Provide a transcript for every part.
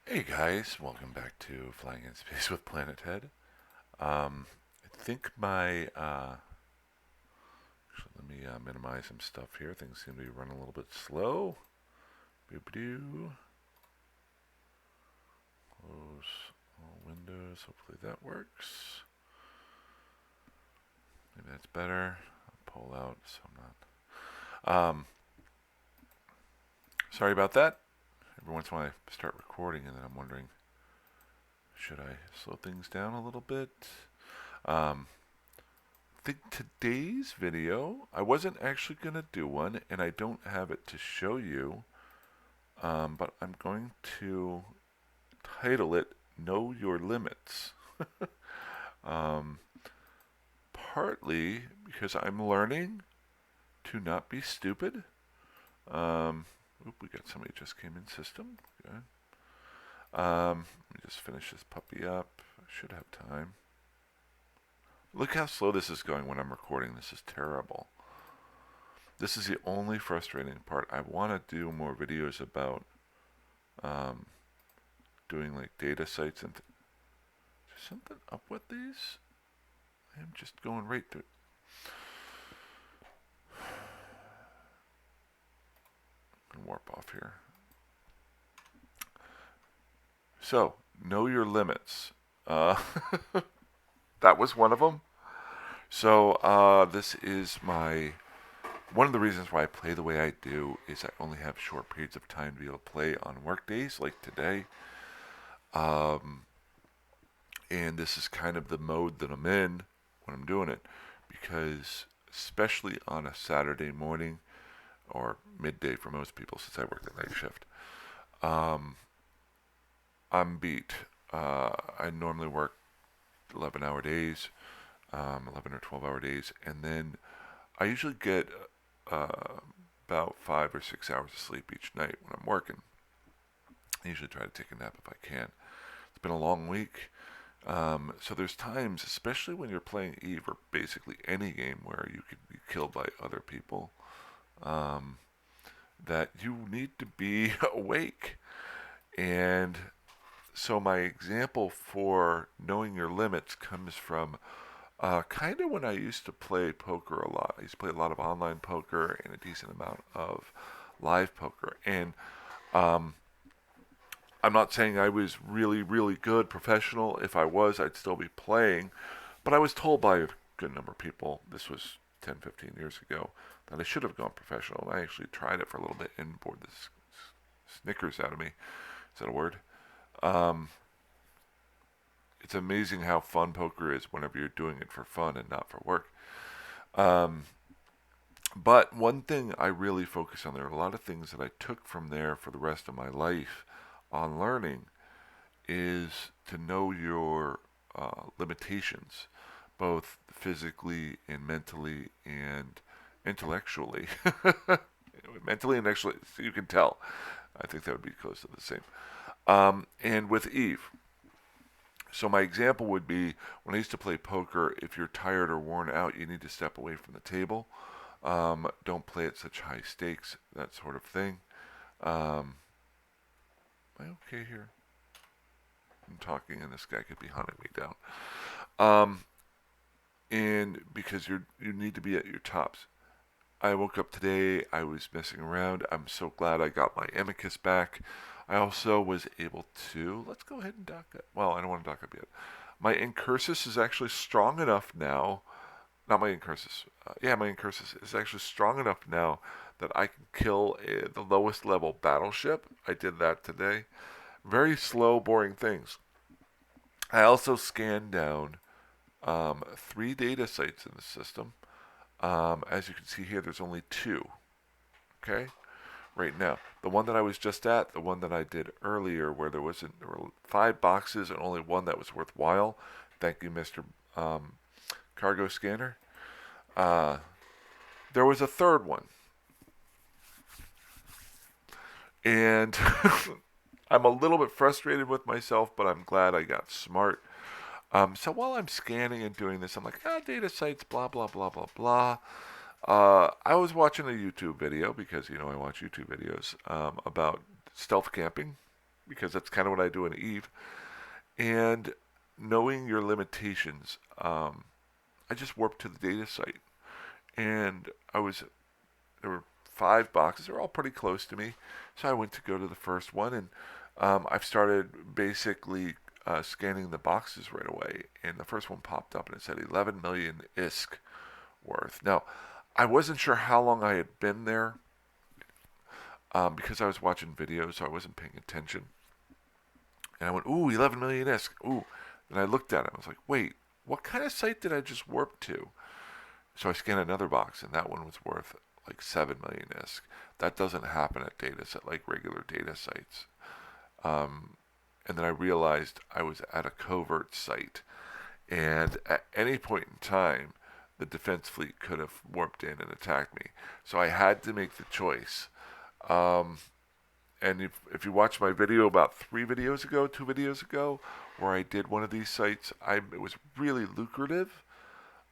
Hey guys, welcome back to Flying in Space with Planet Head. I think let me minimize some stuff here. Things seem to be running a little bit slow. Boop-a-doo. Close all windows. Hopefully that works. Maybe that's better. I'll pull out so I'm not. Sorry about that. Every once in a while I start recording and then I'm wondering, should I slow things down a little bit? Um, think today's video, I wasn't actually going to do one, and I don't have it to show you, but I'm going to title it Know Your Limits. um, Partly because I'm learning to not be stupid. We got somebody just came in system. Good. Let me just finish this puppy up. I should have time. Look how slow this is going when I'm recording. This is terrible. This is the only frustrating part. I want to do more videos about um, doing like data sites and is something up with these? I am just going right through. I'm gonna warp off here. So know your limits. Uh, that was one of them. So this is my one of the reasons why I play the way I do is I only have short periods of time to be able to play on work days like today. Um, and this is kind of the mode that I'm in when I'm doing it because especially on a Saturday morning or midday for most people since I work the night shift, um, I'm beat. I normally work 11-hour days, 11 or 12-hour days, and then I usually get uh, about 5 or 6 hours of sleep each night when I'm working. I usually try to take a nap if I can. It's been a long week. So there's times, especially when you're playing Eve or basically any game where you could be killed by other people, um, that you need to be awake. And so my example for knowing your limits comes from kind of when I used to play poker a lot. I used to play a lot of online poker and a decent amount of live poker. And um, I'm not saying I was really, really good professional. If I was, I'd still be playing. But I was told by a good number of people, this was 10, 15 years ago, that I should have gone professional. And I actually tried it for a little bit and bored the Snickers out of me. Is that a word? Um, it's amazing how fun poker is whenever you're doing it for fun and not for work. Um, but one thing I really focus on, there are a lot of things that I took from there for the rest of my life on learning, is to know your limitations, both physically and mentally and intellectually. Mentally and intellectually, so you can tell. I think that would be close to the same. And with Eve, so my example would be when I used to play poker, if you're tired or worn out, you need to step away from the table. Don't play at such high stakes, that sort of thing. Am I okay here? I'm talking and this guy could be hunting me down. Um, and because you need to be at your tops. I woke up today. I was messing around. I'm so glad I got my amicus back. I also was able to. Let's go ahead and dock up. Well, I don't want to dock up yet. My incursus is actually strong enough now. Not my incursus. Yeah, my incursus is actually strong enough now that I can kill the lowest level battleship. I did that today. Very slow, boring things. I also scanned down 3 data sites in the system. As you can see here, there's only 2. Okay, right now, the one that I was just at, the one that I did earlier, where there were 5 boxes and only one that was worthwhile. Thank you, Mr. Cargo Scanner. Uh, there was a third one, and I'm a little bit frustrated with myself, but I'm glad I got smart. So while I'm scanning and doing this, I'm like, data sites, blah, blah, blah, blah, blah. I was watching a YouTube video, because, I watch YouTube videos, about stealth camping. because that's kind of what I do in Eve. And knowing your limitations, I just warped to the data site, and there were 5 boxes. They're all pretty close to me, so I went to go to the first one, and I've started basically scanning the boxes right away, and the first one popped up and it said 11 million ISK worth. Now, I wasn't sure how long I had been there because I was watching videos, so I wasn't paying attention. And I went, ooh, 11 million ISK, ooh. And I looked at it. I was like, wait, what kind of site did I just warp to? So I scanned another box, and that one was worth like 7 million ISK. That doesn't happen at like regular data sites. And then I realized I was at a covert site, and at any point in time, the defense fleet could have warped in and attacked me. So I had to make the choice. Um, and if you watch my video about 2 videos ago, where I did one of these sites, it was really lucrative.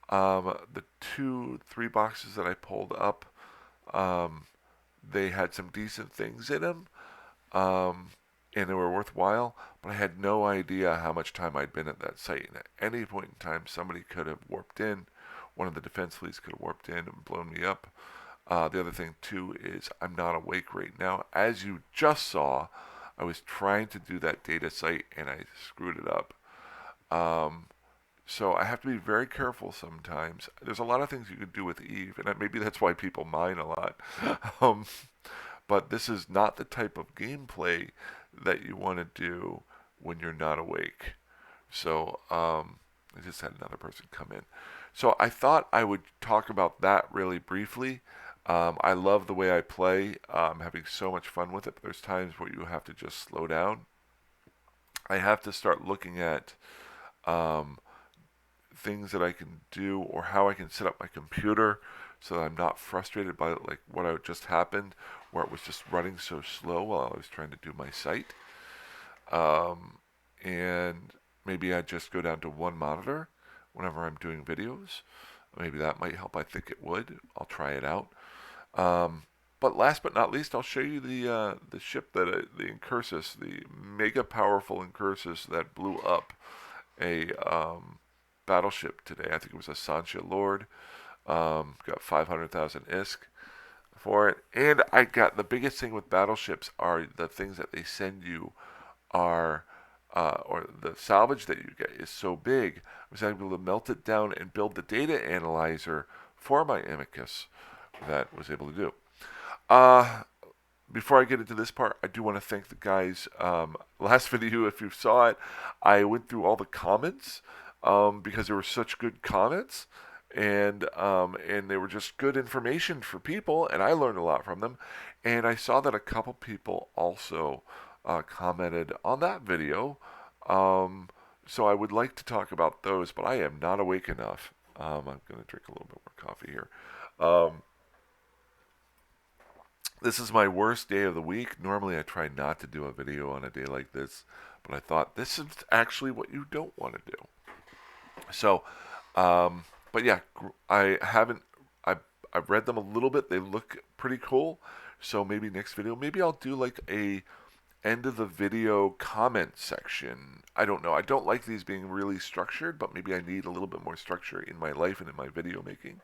The 3 boxes that I pulled up, um, they had some decent things in them, um, and they were worthwhile. But I had no idea how much time I'd been at that site. And at any point in time, somebody could have warped in. One of the defense fleets could have warped in and blown me up. The other thing too is I'm not awake right now. As you just saw, I was trying to do that data site and I screwed it up. Um, so I have to be very careful sometimes. There's a lot of things you can do with Eve, and maybe that's why people mine a lot. um, but this is not the type of gameplay that you want to do when you're not awake. So I just had another person come in. So I thought I would talk about that really briefly. I love the way I play. I'm having so much fun with it, but there's times where you have to just slow down. I have to start looking at um, things that I can do or how I can set up my computer so that I'm not frustrated by like what just happened, where it was just running so slow while I was trying to do my site. Um, and maybe I just go down to one monitor whenever I'm doing videos. Maybe that might help. I think it would. I'll try it out. But last but not least, I'll show you the ship the Incursus, the mega powerful Incursus that blew up a battleship today. I think it was a Sancha Lord. Got 500,000 ISK for it, and I got the biggest thing with battleships are the things that they send you are or the salvage that you get is so big. I was able to melt it down and build the data analyzer for my Amicus that was able to do. Uh, Before I get into this part, I do want to thank the guys. Last video, if you saw it, I went through all the comments because there were such good comments, and they were just good information for people, and I learned a lot from them. And I saw that a couple people also commented on that video. So I would like to talk about those, but I am not awake enough. I'm going to drink a little bit more coffee here. Um, this is my worst day of the week. Normally, I try not to do a video on a day like this, but I thought this is actually what you don't want to do. So, but yeah, I haven't. I've read them a little bit. They look pretty cool. So maybe next video, maybe I'll do like a end of the video comment section. I don't know. I don't like these being really structured, but maybe I need a little bit more structure in my life and in my video making.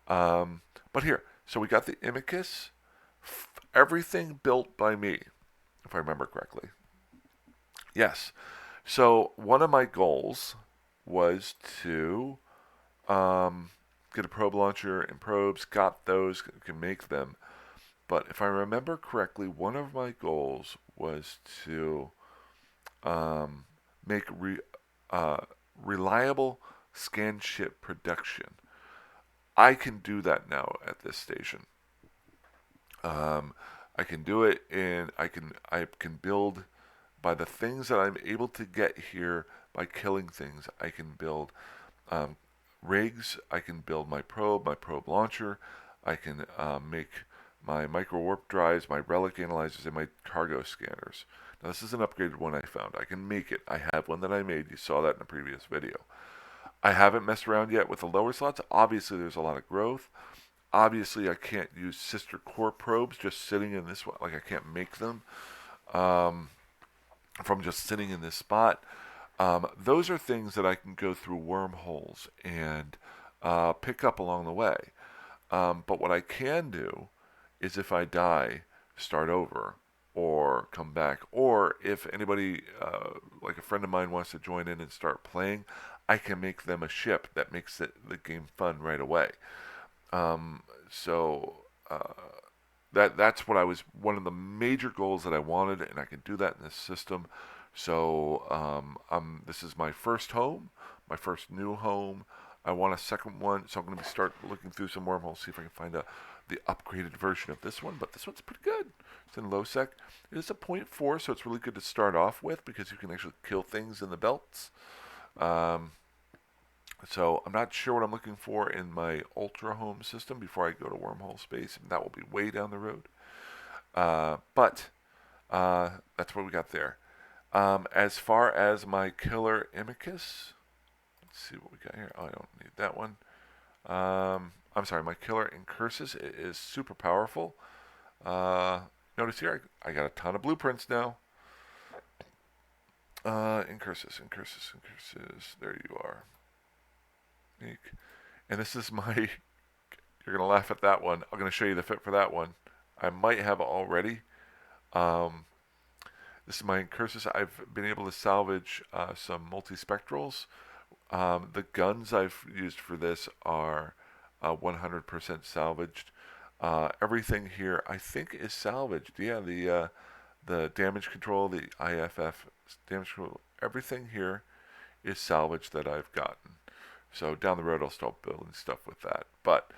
But here, so we got the Amicus. Everything built by me, if I remember correctly. Yes. So one of my goals was to get a probe launcher and probes. Got those, can make them. But if I remember correctly, one of my goals was to make reliable scan ship production. I can do that now at this station. I can do it, and I can build by the things that I'm able to get here by killing things. I can build um, rigs. I can build my probe launcher. I can make my micro warp drives, my relic analyzers, and my cargo scanners. Now this is an upgraded one I found. I can make it. I have one that I made. You saw that in a previous video. I haven't messed around yet with the lower slots. Obviously, there's a lot of growth. Obviously, I can't use sister core probes just sitting in this one. Like, I can't make them. Um, from just sitting in this spot. Those are things that I can go through wormholes and pick up along the way. But what I can do is if I die, start over or come back. Or if anybody, like a friend of mine, wants to join in and start playing, I can make them a ship that makes the game fun right away. Um, so that's what I was one of the major goals that I wanted, and I can do that in this system. So this is my first home, my first new home. I want a second one, so I'm going to start looking through some wormholes, see if I can find the upgraded version of this one. But this one's pretty good. It's in low sec. It is a point 0.4, so it's really good to start off with because you can actually kill things in the belts. Um, so I'm not sure what I'm looking for in my Ultra Home system before I go to Wormhole Space, and that will be way down the road. But that's what we got there. As far as my Killer Imicus, let's see what we got here. Oh, I don't need that one. I'm sorry, my Killer Incursus is super powerful. Notice here, I got a ton of blueprints now. Incursus. There you are. And this is my. You're gonna laugh at that one. I'm gonna show you the fit for that one. I might have already. Um, this is my Incursus. I've been able to salvage some multispectrals. The guns I've used for this are 100% salvaged. Everything here, I think, is salvaged. Yeah, the damage control, the IFF damage control, everything here is salvaged that I've gotten. So down the road, I'll start building stuff with that. But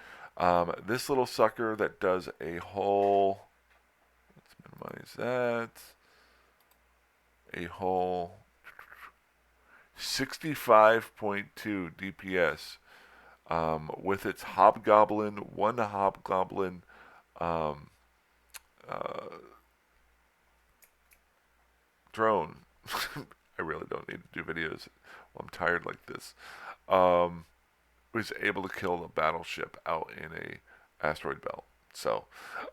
this little sucker that does a whole, let's minimize that, a whole 65.2 DPS with its one hobgoblin um, uh, drone. I really don't need to do videos while I'm tired like this. Was able to kill a battleship out in a asteroid belt. So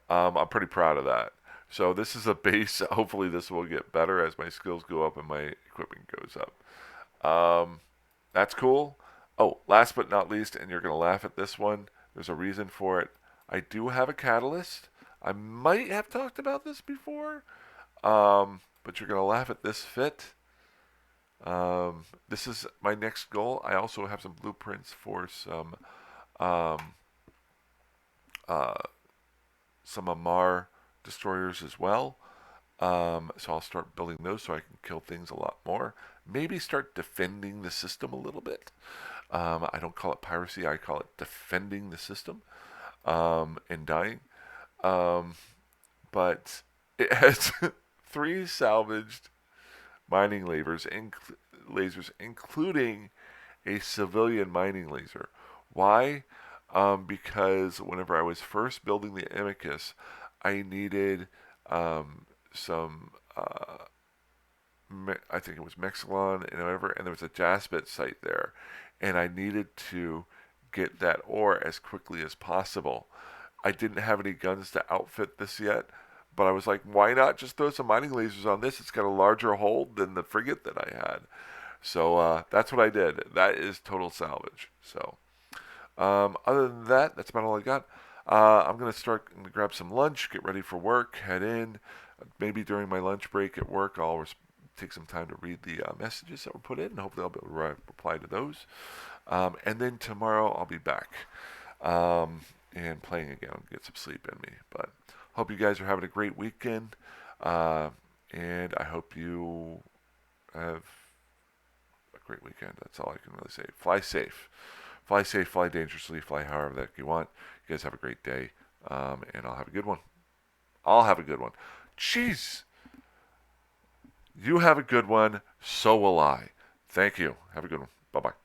I'm pretty proud of that. So this is a base. Hopefully this will get better as my skills go up and my equipment goes up. That's cool. Oh, last but not least, and you're going to laugh at this one. There's a reason for it. I do have a catalyst. I might have talked about this before, but you're going to laugh at this fit. This is my next goal. I also have some blueprints for um, uh, some Amar destroyers as well. So I'll start building those so I can kill things a lot more. Maybe start defending the system a little bit. I don't call it piracy. I call it defending the system and dying. Um, but it has 3 salvaged mining lasers, including a civilian mining laser. Why? Because whenever I was first building the Amicus, I needed some, I think it was Mexilon and whatever, and there was a Jaspit site there, and I needed to get that ore as quickly as possible. I didn't have any guns to outfit this yet, but I was like, why not just throw some mining lasers on this? It's got a larger hold than the frigate that I had. So that's what I did. That is total salvage. So other than that, that's about all I got. I'm going to start and grab some lunch, get ready for work, head in. Maybe during my lunch break at work, I'll take some time to read the messages that were put in, and hopefully I'll be able to reply to those. And then tomorrow I'll be back and playing again and get some sleep in me. But hope you guys are having a great weekend, and I hope you have a great weekend. That's all I can really say. Fly safe. Fly safe, fly dangerously, fly however that you want. You guys have a great day, and I'll have a good one. I'll have a good one. Jeez. You have a good one. So will I. Thank you. Have a good one. Bye-bye.